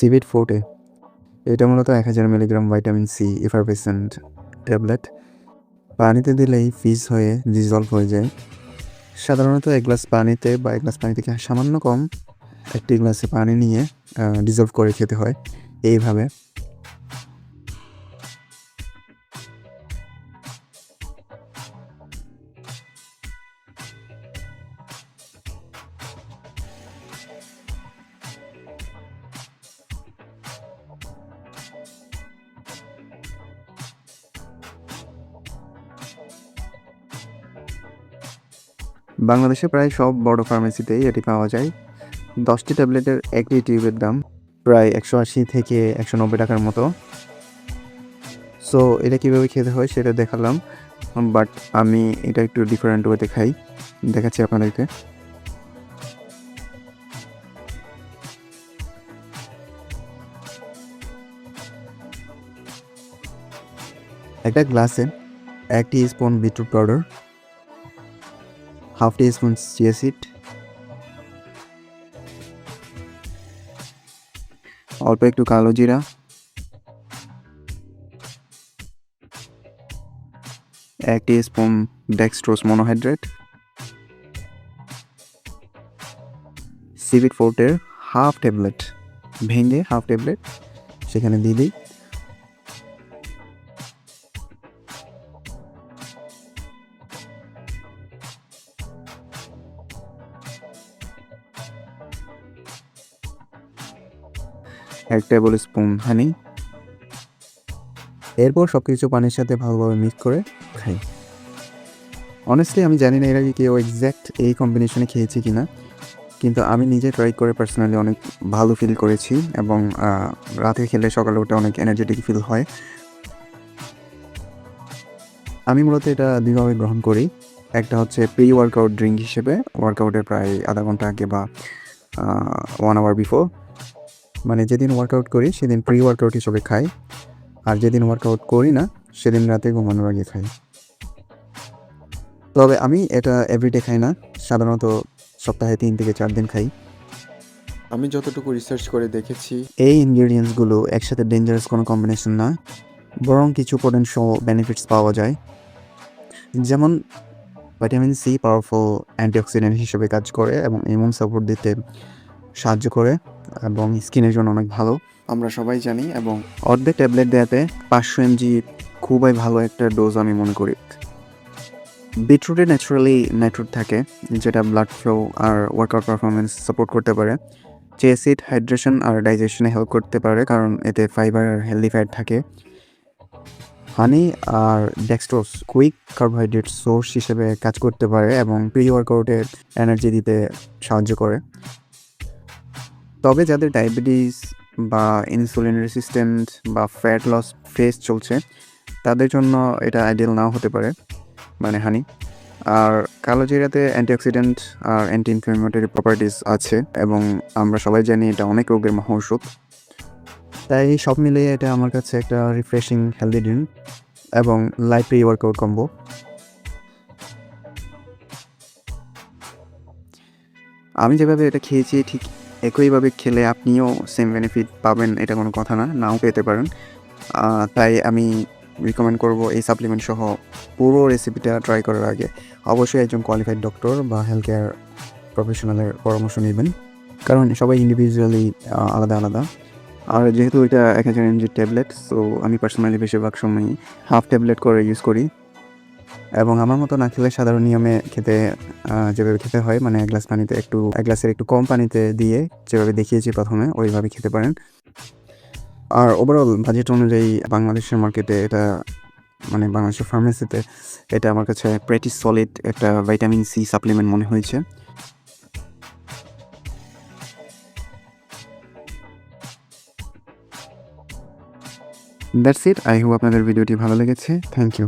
সিভিট ফোর্টে, এটা মূলত 1000 milligram vitamin C এফারভেসেন্ট tablet. পানিতে দিলেই ফিজ হয়ে ডিজলভ হয়ে যায়। সাধারণত এক গ্লাস পানিতে বা এক গ্লাস পানি থেকে সামান্য কম একটি গ্লাসে পানি নিয়ে ডিজলভ করে খেতে হয় এইভাবে। বাংলাদেশে প্রায় সব বড় ফার্মেসিতেই এটি পাওয়া যায়। 10টি ট্যাবলেটের একটি টিউবের দাম প্রায় 180 থেকে 190 টাকার মতো। সো এটা কীভাবে খেতে হয় সেটা দেখালাম, বাট আমি এটা একটু ডিফারেন্ট ওয়েতে খাই, দেখাচ্ছি আপনাদেরকে। একটা গ্লাসে 1 teaspoon beetroot powder, half teaspoon chia seed, অল্প একটু কালো জিরা, 1 টিস্পুন ডেক্সট্রোজ মনোহাইড্রেট, সিভিট ফোর্টের হাফ ট্যাবলেট ভেঙে হাফ ট্যাবলেট সেখানে দিয়ে দিই। এক টেবিল স্পুন হানি। এরপর সব কিছু পানির সাথে ভালোভাবে মিক্স করে খাই। অনেস্টলি আমি জানি না এর আগে কেউ এক্স্যাক্ট এই কম্বিনেশনে খেয়েছি কি না, কিন্তু আমি নিজে ট্রাই করে পার্সোনালি অনেক ভালো ফিল করেছি এবং রাতে খেলে সকালে উঠে অনেক এনার্জেটিক ফিল হয়। আমি মূলত এটা দুইভাবে গ্রহণ করি। একটা হচ্ছে প্রি ওয়ার্কআউট ড্রিঙ্ক হিসেবে, ওয়ার্কআউটের প্রায় আধা ঘন্টা আগে বা 1 আওয়ার বিফোর। মানে যেদিন ওয়ার্কআউট করি সেদিন প্রি ওয়ার্কআউট হিসেবে খাই, আর যেদিন ওয়ার্কআউট করি না সেদিন রাতে ঘুমানোর আগে খাই। তবে আমি এটা এভরিডে খাই না, সাধারণত সপ্তাহে 3 থেকে 4 দিন খাই। আমি যতটুকু রিসার্চ করে দেখেছি এই ইনগ্রিডিয়েন্টসগুলো একসাথে ডেঞ্জারাস কোনো কম্বিনেশন না, বরং কিছু পোটেনশিয়াল বেনিফিটস পাওয়া যায়। যেমন ভিটামিন সি পাওয়ারফুল অ্যান্টিঅক্সিডেন্ট হিসেবে কাজ করে এবং ইমিউন সাপোর্ট দিতে সাহায্য করে এবং স্কিনের জন্য অনেক ভালো, আমরা সবাই জানি। এবং অর্ধেক ট্যাবলেট দেওয়াতে 500 mg খুবই ভালো একটা ডোজ আমি মনে করি। বিটরুটে ন্যাচারালি নাইট্রোট থাকে, যেটা ব্লাড ফ্লো আর ওয়ার্কআউট পারফরমেন্স সাপোর্ট করতে পারে। চিয়া সিড হাইড্রেশন আর ডাইজেশনে হেল্প করতে পারে কারণ এতে ফাইবার আর হেলদি ফ্যাট থাকে। হানি আর ডেক্সট্রোজ কুইক কার্বোহাইড্রেট সোর্স হিসেবে কাজ করতে পারে এবং প্রি ওয়ার্কআউটে এনার্জি দিতে সাহায্য করে। তবে যাদের ডায়াবেটিস বা ইনসুলিন রেসিস্ট্যান্ট বা ফ্যাট লস ফেজ চলছে তাদের জন্য এটা আইডিয়াল নাও হতে পারে, মানে হানি। আর কালো জিরাতে অ্যান্টিঅক্সিডেন্ট আর অ্যান্টি ইনফ্ল্যামেটরি প্রপার্টিস আছে এবং আমরা সবাই জানি এটা অনেক রোগের মহা ওষুধ। তাই সব মিলিয়ে এটা আমার কাছে একটা রিফ্রেশিং হেলদি ড্রিঙ্ক এবং লাইট প্রি ওয়ার্কআউট কম্বো। আমি যেভাবে এটা খেয়েছি ঠিক একইভাবে খেলে আপনিও সেম বেনিফিট পাবেন, এটা কোনো কথা না, নাও পেতে পারেন। তাই আমি রিকমেন্ড করব এই সাপ্লিমেন্ট সহ পুরো রেসিপিটা ট্রাই করার আগে অবশ্যই একজন কোয়ালিফাইড ডক্টর বা হেলথ কেয়ার প্রফেশনালের পরামর্শ নেবেন, কারণ সবাই ইন্ডিভিজুয়ালি আলাদা আলাদা। আর যেহেতু এটা 1000 mg ট্যাবলেট, সো আমি পার্সোনালি বেশিরভাগ সময়ই হাফ ট্যাবলেট করে ইউজ করি এবং আমার মতো না খেলে সাধারণ নিয়মে খেতে যেভাবে খেতে হয়, মানে এক গ্লাসের একটু কম পানিতে দিয়ে যেভাবে দেখিয়েছি প্রথমে ওইভাবে খেতে পারেন। আর ওভারঅল বাজেট অনুযায়ী বাংলাদেশের মার্কেটে এটা, মানে বাংলাদেশের ফার্মেসিতে এটা আমার কাছে প্রেটি সলিড একটা ভিটামিন সি সাপ্লিমেন্ট মনে হয়েছে। That's it. আই হোপ আপনাদের ভিডিওটি ভালো লেগেছে। Thank you.